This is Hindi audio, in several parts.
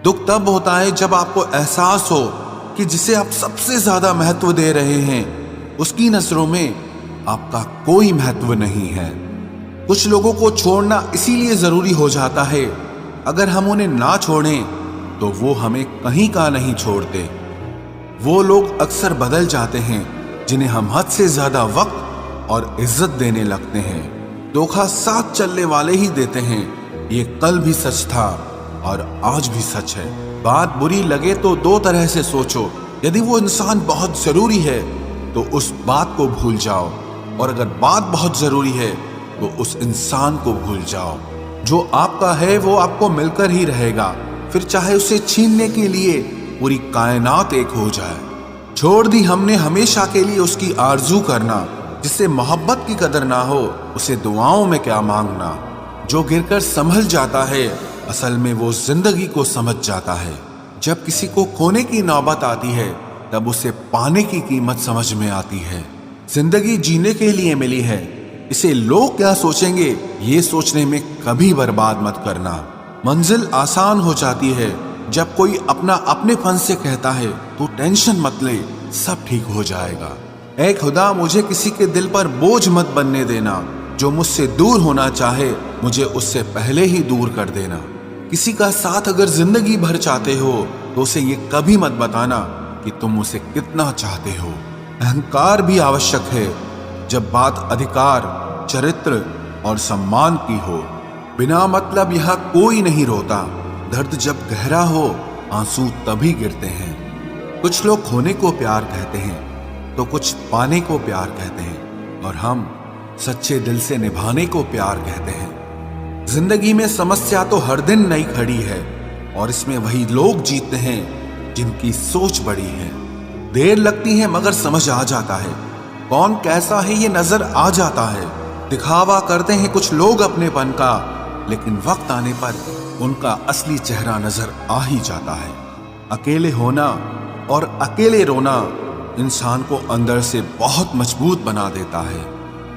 दुख तब होता है जब आपको एहसास हो कि जिसे आप सबसे ज्यादा महत्व दे रहे हैं उसकी नजरों में आपका कोई महत्व नहीं है। कुछ लोगों को छोड़ना इसीलिए जरूरी हो जाता है, अगर हम उन्हें ना छोड़ें तो वो हमें कहीं का नहीं छोड़ते। वो लोग अक्सर बदल जाते हैं जिन्हें हम हद से ज्यादा वक्त और इज्जत देने लगते हैं। धोखा साथ चलने वाले ही देते हैं, ये कल भी सच था और आज भी सच है। बात बुरी लगे तो दो तरह से सोचो, यदि वो इंसान बहुत जरूरी है तो उस बात को भूल जाओ, और अगर बात बहुत जरूरी है तो उस इंसान को भूल जाओ। जो आपका है वो आपको मिलकर ही रहेगा, फिर चाहे उसे छीनने के लिए पूरी कायनात एक हो जाए। छोड़ दी हमने हमेशा के लिए उसकी आरजू करना, जिससे मोहब्बत की कदर ना हो उसे दुआओं में क्या मांगना। जो गिरकर संभल जाता है असल में वो जिंदगी को समझ जाता है। जब किसी को खोने की नौबत आती है तब उसे पाने की कीमत समझ में आती है। जिंदगी जीने के लिए मिली है, इसे लोग क्या सोचेंगे ये सोचने में कभी बर्बाद मत करना। मंजिल आसान हो जाती है जब कोई अपना अपनेपन से कहता है तो टेंशन मत ले, सब ठीक हो जाएगा। ऐ खुदा मुझे किसी के दिल पर बोझ मत बनने देना, जो मुझसे दूर होना चाहे मुझे उससे पहले ही दूर कर देना। किसी का साथ अगर जिंदगी भर चाहते हो तो उसे ये कभी मत बताना कि तुम उसे कितना चाहते हो। अहंकार भी आवश्यक है जब बात अधिकार, चरित्र और सम्मान की हो। बिना मतलब यहाँ कोई नहीं रोता, दर्द जब गहरा हो आंसू तभी गिरते हैं। कुछ लोग खोने को प्यार कहते हैं तो कुछ पाने को प्यार कहते हैं, और हम सच्चे दिल से निभाने को प्यार कहते हैं। जिंदगी में समस्या तो हर दिन नई खड़ी है, और इसमें वही लोग जीतते हैं जिनकी सोच बड़ी है। देर लगती है मगर समझ आ जाता है, कौन कैसा है ये नजर आ जाता है। दिखावा करते हैं कुछ लोग अपनेपन का, लेकिन वक्त आने पर उनका असली चेहरा नजर आ ही जाता है। अकेले होना और अकेले रोना इंसान को अंदर से बहुत मजबूत बना देता है।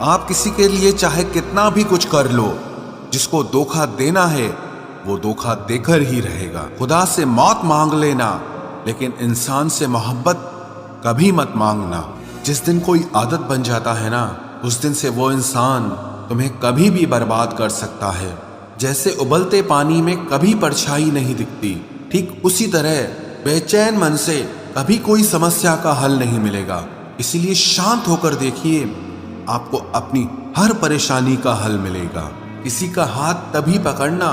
आप किसी के लिए चाहे कितना भी कुछ कर लो, जिसको धोखा देना है वो धोखा देकर ही रहेगा। खुदा से मौत मांग लेना, लेकिन इंसान से मोहब्बत कभी मत मांगना। जिस दिन कोई आदत बन जाता है ना, उस दिन से वो इंसान तुम्हें कभी भी बर्बाद कर सकता है। जैसे उबलते पानी में कभी परछाई नहीं दिखती, ठीक उसी तरह बेचैन मन से कभी कोई समस्या का हल नहीं मिलेगा। इसीलिए शांत होकर देखिए, आपको अपनी हर परेशानी का हल मिलेगा। किसी का हाथ तभी पकड़ना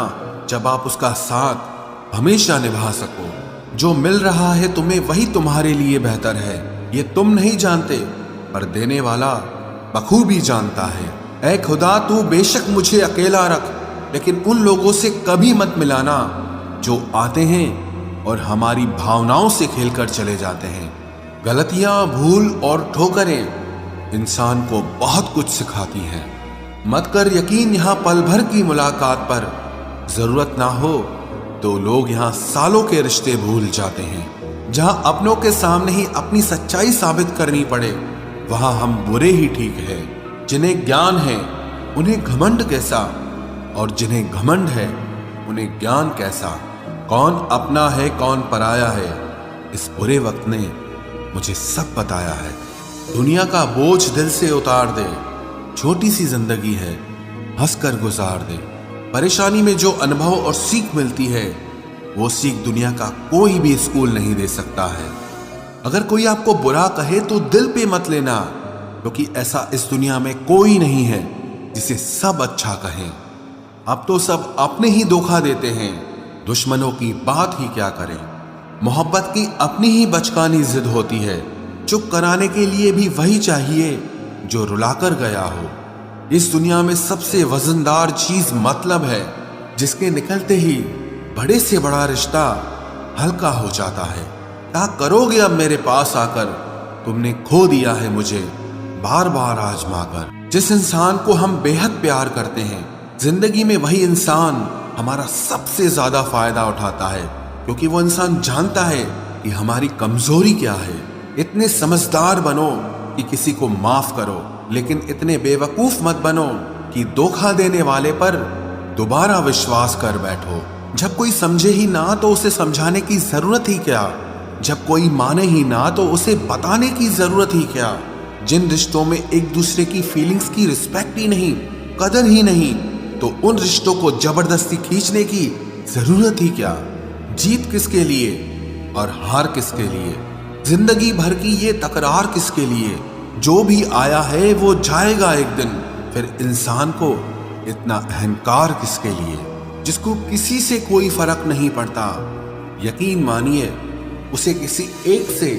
जब आप उसका साथ हमेशा निभा सको। जो मिल रहा है तुम्हें वही तुम्हारे लिए बेहतर है, ये तुम नहीं जानते पर देने वाला बखूबी जानता है। ऐ खुदा तू बेशक मुझे अकेला रख, लेकिन उन लोगों से कभी मत मिलाना जो आते हैं और हमारी भावनाओं से खेलकर चले जाते हैं। गलतियां, भूल और ठोकरें इंसान को बहुत कुछ सिखाती हैं। मत कर यकीन यहाँ पल भर की मुलाकात पर, जरूरत ना हो तो लोग यहाँ सालों के रिश्ते भूल जाते हैं। जहां अपनों के सामने ही अपनी सच्चाई साबित करनी पड़े वहां हम बुरे ही ठीक है। जिन्हें ज्ञान है उन्हें घमंड कैसा, और जिन्हें घमंड है उन्हें ज्ञान कैसा। कौन अपना है कौन पराया है, इस बुरे वक्त ने मुझे सब बताया है। दुनिया का बोझ दिल से उतार दे, छोटी सी जिंदगी है हंसकर गुजार दे। परेशानी में जो अनुभव और सीख मिलती है वो सीख दुनिया का कोई भी स्कूल नहीं दे सकता है। अगर कोई आपको बुरा कहे तो दिल पे मत लेना, क्योंकि ऐसा इस दुनिया में कोई नहीं है जिसे सब अच्छा कहें। अब तो सब अपने ही धोखा देते हैं, दुश्मनों की बात ही क्या करें। मोहब्बत की अपनी ही बचकानी जिद होती है, चुप कराने के लिए भी वही चाहिए जो रुलाकर गया हो। इस दुनिया में सबसे वजनदार चीज मतलब है, जिसके निकलते ही बड़े से बड़ा रिश्ता हल्का हो जाता है। क्या करोगे अब मेरे पास आकर, तुमने खो दिया है मुझे बार बार आजमा कर। जिस इंसान को हम बेहद प्यार करते हैं, जिंदगी में वही इंसान हमारा सबसे ज्यादा फायदा उठाता है, क्योंकि वो इंसान जानता है कि हमारी कमजोरी क्या है। इतने समझदार बनो कि किसी को माफ करो, लेकिन इतने बेवकूफ मत बनो कि धोखा देने वाले पर दोबारा विश्वास कर बैठो। जब कोई समझे ही ना तो उसे समझाने की जरूरत ही क्या, जब कोई माने ही ना तो उसे बताने की जरूरत ही क्या। जिन रिश्तों में एक दूसरे की फीलिंग्स की रिस्पेक्ट ही नहीं, कदर ही नहीं, तो उन रिश्तों को जबरदस्ती खींचने की जरूरत ही क्या। जीत किसके लिए और हार किसके लिए, जिंदगी भर की ये तकरार किसके लिए। जो भी आया है वो जाएगा एक दिन, फिर इंसान को इतना अहंकार किसके लिए, जिसको किसी से कोई फर्क नहीं पड़ता। यकीन मानिए उसे किसी एक से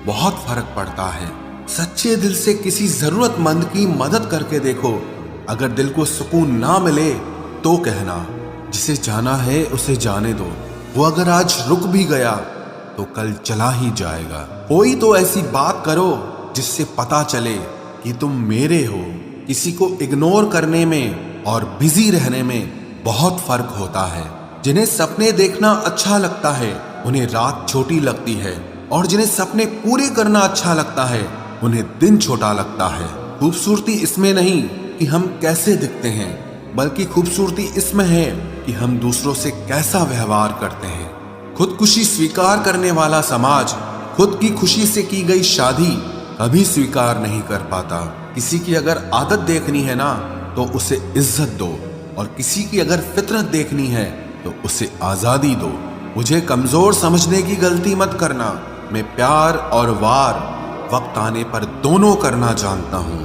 बहुत फर्क पड़ता है। सच्चे दिल से किसी जरूरतमंद की मदद करके देखो, अगर दिल को सुकून ना मिले तो कहना, जिसे जाना है उसे जाने दो। वो अगर आज रुक भी गया तो कल चला ही जाएगा। कोई तो ऐसी बात करो जिससे पता चले कि तुम मेरे हो। किसी को इग्नोर करने में और बिजी रहने में बहुत फर्क होता है। जिन्हें सपने देखना अच्छा लगता है उन्हें रात छोटी लगती है, और जिन्हें सपने पूरे करना अच्छा लगता है उन्हें दिन छोटा लगता है। खूबसूरती इसमें नहीं कि हम कैसे दिखते हैं, बल्कि खूबसूरती इसमें है कि हम दूसरों से कैसा व्यवहार करते हैं। खुदकुशी स्वीकार करने वाला समाज खुद की खुशी से की गई शादी कभी स्वीकार नहीं कर पाता। किसी की अगर आदत देखनी है ना तो उसे इज्जत दो, और किसी की अगर फितरत देखनी है तो उसे आजादी दो। मुझे कमजोर समझने की गलती मत करना। मैं प्यार और वार वक्त आने पर दोनों करना जानता हूँ।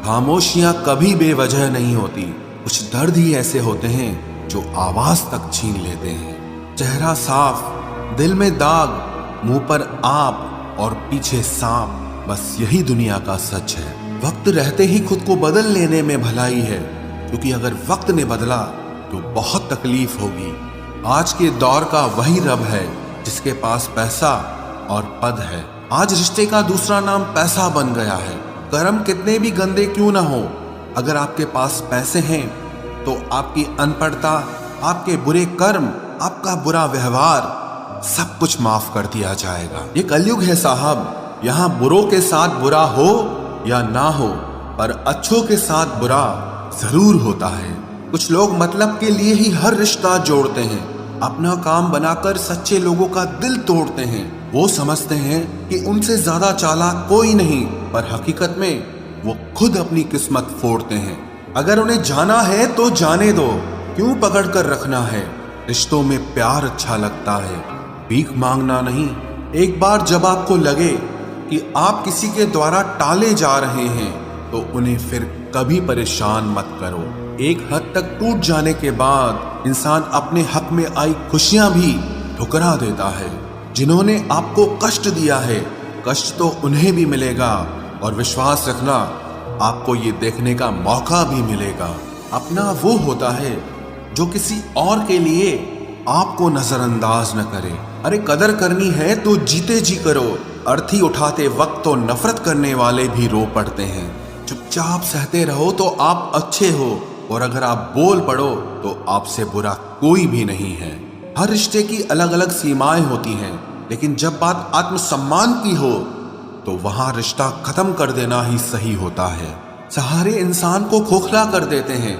खामोशियां कभी बेवजह नहीं होती। कुछ दर्द ही ऐसे होते हैं जो आवाज तक छीन लेते हैं। चेहरा साफ, दिल में दाग, मुंह पर आप और पीछे सांप, बस यही दुनिया का सच है। वक्त रहते ही खुद को बदल लेने में भलाई है, क्योंकि अगर वक्त ने बदला तो बहुत तकलीफ होगी। आज के दौर का वही रब है जिसके पास पैसा और पद है। आज रिश्ते का दूसरा नाम पैसा बन गया है। कर्म कितने भी गंदे क्यों ना हो, अगर आपके पास पैसे हैं तो आपकी अनपढ़ता, आपके बुरे कर्म, आपका बुरा व्यवहार सब कुछ माफ कर दिया जाएगा। ये कलयुग है साहब, यहाँ बुरों के साथ बुरा हो या ना हो, पर अच्छों के साथ बुरा जरूर होता है। कुछ लोग मतलब के लिए ही हर रिश्ता जोड़ते हैं, अपना काम बनाकर सच्चे लोगों का दिल तोड़ते हैं। वो समझते हैं कि उनसे ज्यादा चालाक कोई नहीं, पर हकीकत में वो खुद अपनी किस्मत फोड़ते हैं। अगर उन्हें जाना है तो जाने दो, क्यों पकड़ कर रखना है। रिश्तों में प्यार अच्छा लगता है, भीख मांगना नहीं। एक बार जब आपको लगे कि आप किसी के द्वारा टाले जा रहे हैं तो उन्हें फिर कभी परेशान मत करो। एक हद तक टूट जाने के बाद इंसान अपने हक में आई खुशियां भी ठुकरा देता है। जिन्होंने आपको कष्ट दिया है, कष्ट तो उन्हें भी मिलेगा, और विश्वास रखना आपको ये देखने का मौका भी मिलेगा। अपना वो होता है जो किसी और के लिए आपको नजरअंदाज न करे। अरे कदर करनी है तो जीते जी करो। अर्थी उठाते वक्त तो नफरत करने वाले भी रो पड़ते हैं। चुपचाप सहते रहो तो आप अच्छे हो, और अगर आप बोल पड़ो तो आपसे बुरा कोई भी नहीं है। हर रिश्ते की अलग अलग सीमाएं होती हैं, लेकिन जब बात आत्मसम्मान की हो तो वहां रिश्ता खत्म कर देना ही सही होता है। सहारे इंसान को खोखला कर देते हैं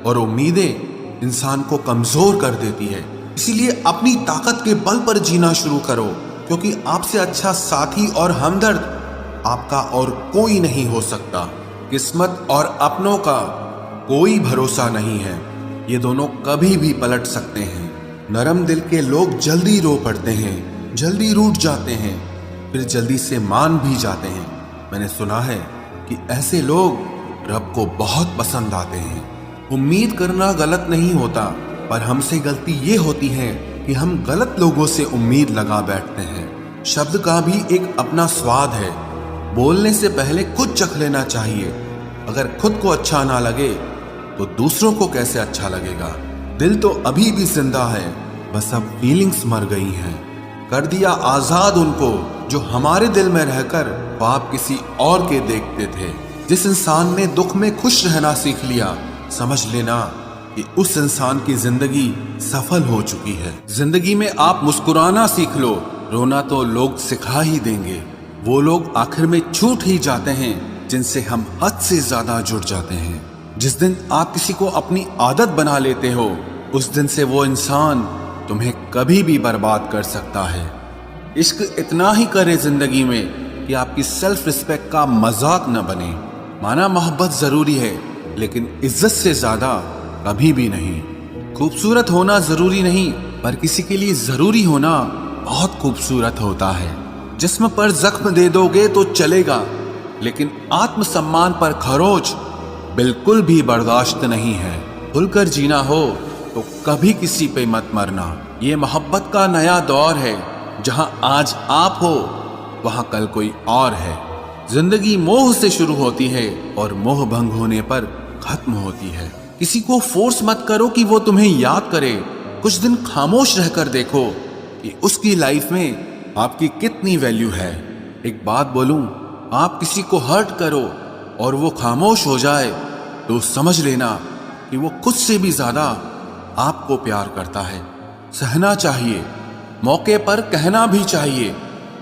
और उम्मीदें इंसान को कमजोर कर देती है। इसीलिए अपनी ताकत के बल पर जीना शुरू करो, क्योंकि आपसे अच्छा साथी और हमदर्द आपका और कोई नहीं हो सकता। किस्मत और अपनों का कोई भरोसा नहीं है, ये दोनों कभी भी पलट सकते हैं। नरम दिल के लोग जल्दी रो पड़ते हैं, जल्दी रूठ जाते हैं, फिर जल्दी से मान भी जाते हैं। मैंने सुना है कि ऐसे लोग रब को बहुत पसंद आते हैं। उम्मीद करना गलत नहीं होता, पर हमसे गलती ये होती है कि हम गलत लोगों से उम्मीद लगा बैठते हैं। शब्द का भी एक अपना स्वाद है, बोलने से पहले खुद चख लेना चाहिए। अगर खुद को अच्छा ना लगे तो दूसरों को कैसे अच्छा लगेगा। दिल तो अभी भी जिंदा है, बस अब फीलिंग्स मर गई हैं। कर दिया आजाद उनको जो हमारे दिल में रहकर ख्वाब किसी और के देखते थे। जिस इंसान ने दुख में खुश रहना सीख लिया, समझ लेना कि उस इंसान की जिंदगी सफल हो चुकी है। जिंदगी में आप मुस्कुराना सीख लो, रोना तो लोग सिखा ही देंगे। वो लोग आखिर में छूट ही जाते हैं जिनसे हम हद से ज्यादा जुड़ जाते हैं। जिस दिन आप किसी को अपनी आदत बना लेते हो, उस दिन से वो इंसान तुम्हें कभी भी बर्बाद कर सकता है। इश्क इतना ही करे जिंदगी में कि आपकी सेल्फ रिस्पेक्ट का मजाक न बने। माना मोहब्बत जरूरी है, लेकिन इज्जत से ज्यादा कभी भी नहीं। खूबसूरत होना जरूरी नहीं, पर किसी के लिए जरूरी होना बहुत खूबसूरत होता है। जिस्म पर जख्म दे दोगे तो चलेगा, लेकिन आत्मसम्मान पर खरोच बिल्कुल भी बर्दाश्त नहीं है। खुलकर जीना हो तो कभी किसी पे मत मरना। ये मोहब्बत का नया दौर है, जहां आज आप हो वहां कल कोई और है। जिंदगी मोह से शुरू होती है और मोह भंग होने पर खत्म होती है। किसी को फोर्स मत करो कि वो तुम्हें याद करे। कुछ दिन खामोश रहकर देखो कि उसकी लाइफ में आपकी कितनी वैल्यू है। एक बात बोलूं, आप किसी को हर्ट करो और वो खामोश हो जाए तो समझ लेना कि वो खुद से भी ज्यादा आपको प्यार करता है। सहना चाहिए, मौके पर कहना भी चाहिए,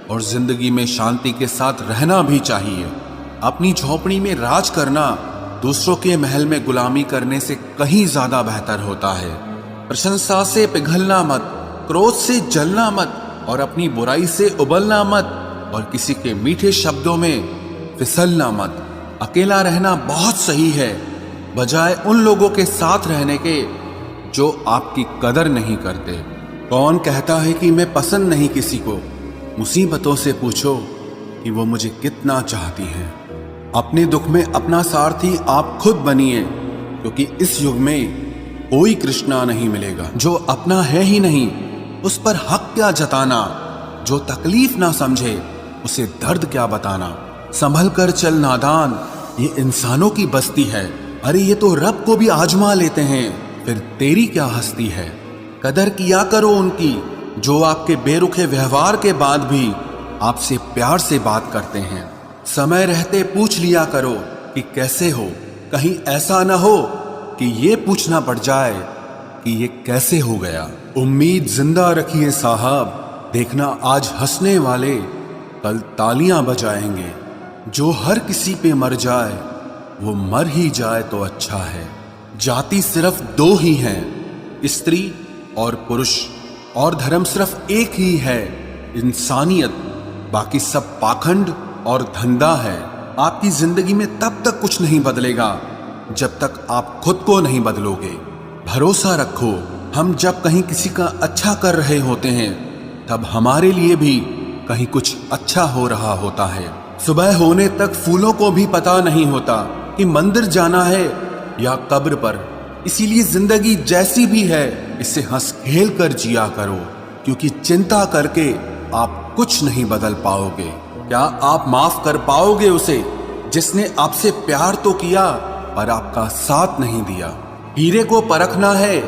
और जिंदगी में शांति के साथ रहना भी चाहिए। अपनी झोपड़ी में राज करना दूसरों के महल में गुलामी करने से कहीं ज्यादा बेहतर होता है। प्रशंसा से पिघलना मत, क्रोध से जलना मत, और अपनी बुराई से उबलना मत, और किसी के मीठे शब्दों में फिसलना मत। अकेला रहना बहुत सही है, बजाय उन लोगों के साथ रहने के जो आपकी कदर नहीं करते। कौन कहता है कि मैं पसंद नहीं किसी को? मुसीबतों से पूछो कि वो मुझे कितना चाहती हैं। अपने दुख में अपना सारथी आप खुद बनिए, क्योंकि इस युग में कोई कृष्णा नहीं मिलेगा। जो अपना है ही नहीं, उस पर हक क्या जताना? जो तकलीफ ना समझे, उसे दर्द क्या बताना? संभल कर चल नादान, ये इंसानों की बस्ती है। अरे ये तो रब को भी आजमा लेते हैं, फिर तेरी क्या हस्ती है? कदर किया करो उनकी जो आपके बेरुखे व्यवहार के बाद भी आपसे प्यार से बात करते हैं। समय रहते पूछ लिया करो कि कैसे हो, कहीं ऐसा ना हो कि ये पूछना पड़ जाए कि ये कैसे हो गया। उम्मीद जिंदा रखिए साहब, देखना आज हंसने वाले कल तालियां बजाएंगे। जो हर किसी पे मर जाए वो मर ही जाए तो अच्छा है। जाति सिर्फ दो ही हैं, स्त्री और पुरुष, और धर्म सिर्फ एक ही है, इंसानियत। बाकी सब पाखंड और धंधा है। आपकी जिंदगी में तब तक कुछ नहीं बदलेगा जब तक आप खुद को नहीं बदलोगे। भरोसा रखो, हम जब कहीं किसी का अच्छा कर रहे होते हैं तब हमारे लिए भी कहीं कुछ अच्छा हो रहा होता है। सुबह होने तक फूलों को भी पता नहीं होता कि मंदिर जाना है या कब्र पर। इसीलिए जिंदगी जैसी भी है इसे हंस खेल कर जिया करो, क्योंकि चिंता करके आप कुछ नहीं बदल पाओगे। क्या आप माफ कर पाओगे उसे जिसने आपसे प्यार तो किया पर आपका साथ नहीं दिया? हीरे को परखना है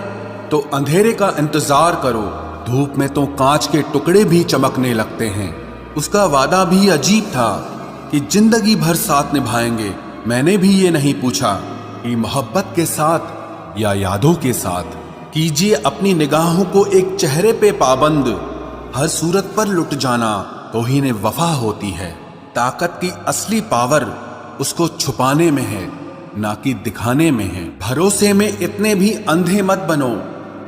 तो अंधेरे का इंतजार करो। धूप में तो कांच के टुकड़े भी चमकने लगते हैं। उसका वादा भी अजीब था कि जिंदगी भर साथ निभाएंगे। मैंने भी ये नहीं पूछा कि मोहब्बत के साथ या यादों के साथ। कीजिए अपनी निगाहों को एक चेहरे पे पाबंद, हर सूरत पर लुट जाना तौहीन वफा होती है। ताकत की असली पावर उसको छुपाने में है, ना कि दिखाने में है। भरोसे में इतने भी अंधे मत बनो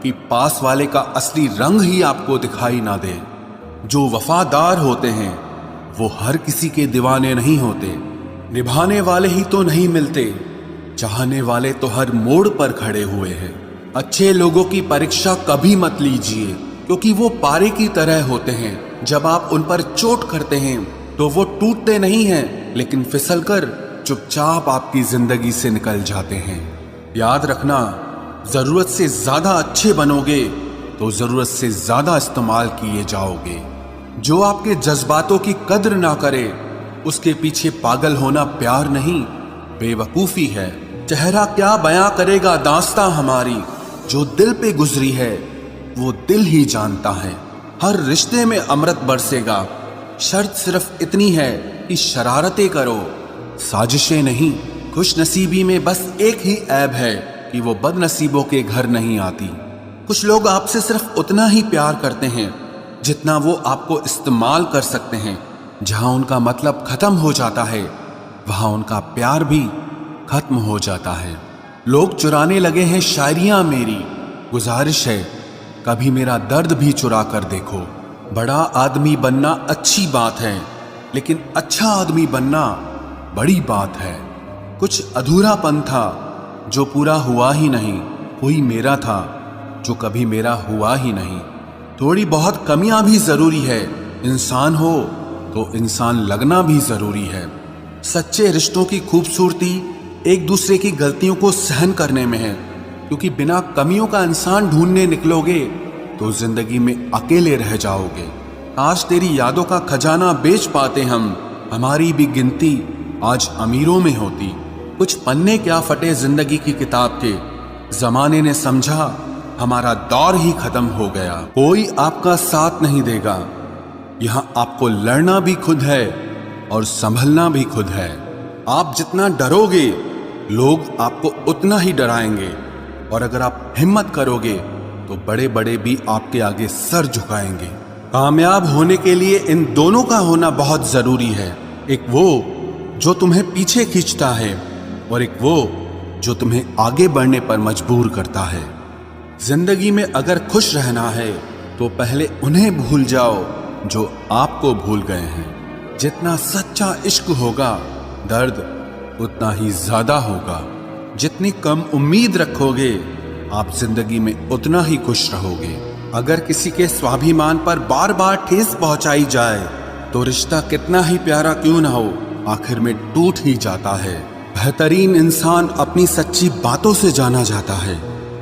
कि पास वाले का असली रंग ही आपको दिखाई ना दे। जो वफादार होते हैं वो हर किसी के दीवाने नहीं होते। निभाने वाले ही तो नहीं मिलते, चाहने वाले तो हर मोड़ पर खड़े हुए हैं। अच्छे लोगों की परीक्षा कभी मत लीजिए, क्योंकि वो पारे की तरह होते हैं। जब आप उन पर चोट करते हैं तो वो टूटते नहीं हैं, लेकिन फिसलकर चुपचाप आपकी जिंदगी से निकल जाते हैं। याद रखना, जरूरत से ज्यादा अच्छे बनोगे तो जरूरत से ज्यादा इस्तेमाल किए जाओगे। जो आपके जज्बातों की कद्र ना करे उसके पीछे पागल होना प्यार नहीं, बेवकूफी है। चेहरा क्या बयां करेगा दास्तां हमारी, जो दिल पे गुजरी है वो दिल ही जानता है। हर रिश्ते में अमृत बरसेगा, शर्त सिर्फ इतनी है कि शरारतें करो, साजिशें नहीं। खुश नसीबी में बस एक ही ऐब है कि वो बदनसीबों के घर नहीं आती। कुछ लोग आपसे सिर्फ उतना ही प्यार करते हैं जितना वो आपको इस्तेमाल कर सकते हैं। जहां उनका मतलब खत्म हो जाता है वहां उनका प्यार भी खत्म हो जाता है। लोग चुराने लगे हैं शायरियां मेरी, गुजारिश है कभी मेरा दर्द भी चुरा कर देखो। बड़ा आदमी बनना अच्छी बात है, लेकिन अच्छा आदमी बनना बड़ी बात है। कुछ अधूरापन था जो पूरा हुआ ही नहीं, कोई मेरा था जो कभी मेरा हुआ ही नहीं। थोड़ी बहुत कमियां भी जरूरी है, इंसान हो तो इंसान लगना भी जरूरी है। सच्चे रिश्तों की खूबसूरती एक दूसरे की गलतियों को सहन करने में है, क्योंकि बिना कमियों का इंसान ढूंढने निकलोगे तो जिंदगी में अकेले रह जाओगे। आज तेरी यादों का खजाना बेच पाते हम, हमारी भी गिनती आज अमीरों में होती। कुछ पन्ने क्या फटे जिंदगी की किताब के, जमाने ने समझा हमारा दौर ही खत्म हो गया। कोई आपका साथ नहीं देगा, यहां आपको लड़ना भी खुद है और संभलना भी खुद है। आप जितना डरोगे लोग आपको उतना ही डराएंगे, और अगर आप हिम्मत करोगे तो बड़े बड़े भी आपके आगे सर झुकाएंगे। कामयाब होने के लिए इन दोनों का होना बहुत जरूरी है, एक वो जो तुम्हें पीछे खींचता है और एक वो जो तुम्हें आगे बढ़ने पर मजबूर करता है। जिंदगी में अगर खुश रहना है तो पहले उन्हें भूल जाओ जो आपको भूल गए हैं। जितना सच्चा इश्क होगा दर्द उतना ही ज्यादा होगा। जितनी कम उम्मीद रखोगे आप जिंदगी में उतना ही खुश रहोगे। अगर किसी के स्वाभिमान पर बार बार ठेस पहुंचाई जाए तो रिश्ता कितना ही प्यारा क्यों ना हो, आखिर में टूट ही जाता है। बेहतरीन इंसान अपनी सच्ची बातों से जाना जाता है।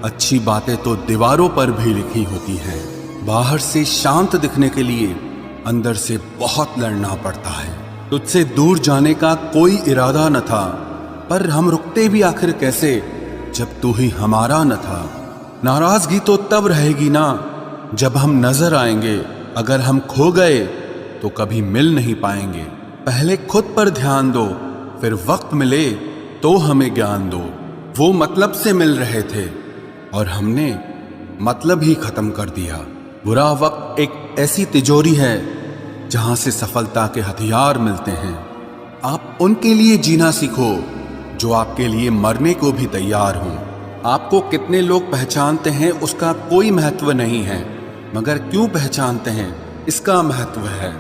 अच्छी बातें तो दीवारों पर भी लिखी होती हैं। बाहर से शांत दिखने के लिए अंदर से बहुत लड़ना पड़ता है। तुझसे दूर जाने का कोई इरादा न था, पर हम रुकते भी आखिर कैसे जब तू ही हमारा न था। नाराजगी तो तब रहेगी ना जब हम नजर आएंगे, अगर हम खो गए तो कभी मिल नहीं पाएंगे। पहले खुद पर ध्यान दो, फिर वक्त मिले तो हमें ज्ञान दो। वो मतलब से मिल रहे थे और हमने मतलब ही खत्म कर दिया। बुरा वक्त एक ऐसी तिजोरी है जहां से सफलता के हथियार मिलते हैं। आप उनके लिए जीना सीखो जो आपके लिए मरने को भी तैयार हों। आपको कितने लोग पहचानते हैं उसका कोई महत्व नहीं है, मगर क्यों पहचानते हैं इसका महत्व है।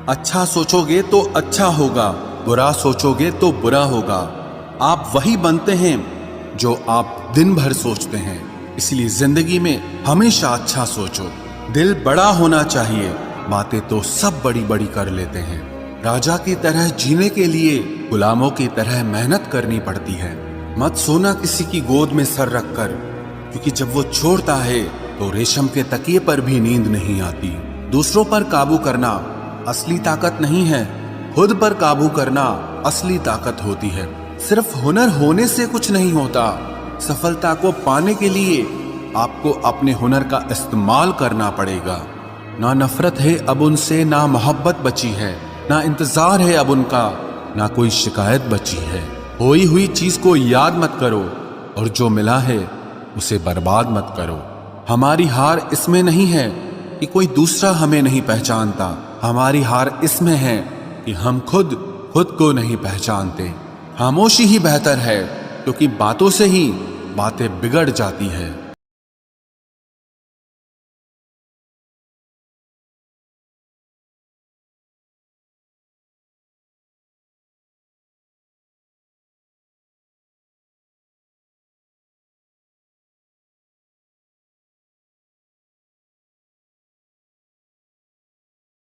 अच्छा सोचोगे तो अच्छा होगा, बुरा सोचोगे तो बुरा होगा। आप वही बनते हैं जो आप दिन भर सोचते हैं, इसलिए जिंदगी में हमेशा अच्छा सोचो। दिल बड़ा होना चाहिए, बातें तो सब बड़ी बड़ी कर लेते हैं। राजा की तरह जीने के लिए गुलामों की तरह मेहनत करनी पड़ती है। मत सोना किसी की गोद में सर रखकर, क्योंकि जब वो छोड़ता है तो रेशम के तकिए पर भी नींद नहीं आती। दूसरों पर काबू करना असली ताकत नहीं है, खुद पर काबू करना असली ताकत होती है। सिर्फ हुनर होने से कुछ नहीं होता, सफलता को पाने के लिए आपको अपने हुनर का इस्तेमाल करना पड़ेगा। ना नफरत है अब उनसे, ना मोहब्बत बची है, ना इंतजार है अब उनका, ना कोई शिकायत बची है। खोई हुई चीज को याद मत करो और जो मिला है उसे बर्बाद मत करो। हमारी हार इसमें नहीं है कि कोई दूसरा हमें नहीं पहचानता, हमारी हार इसमें है कि हम खुद को नहीं पहचानते। खामोशी ही बेहतर है, क्योंकि बातों से ही बातें बिगड़ जाती है।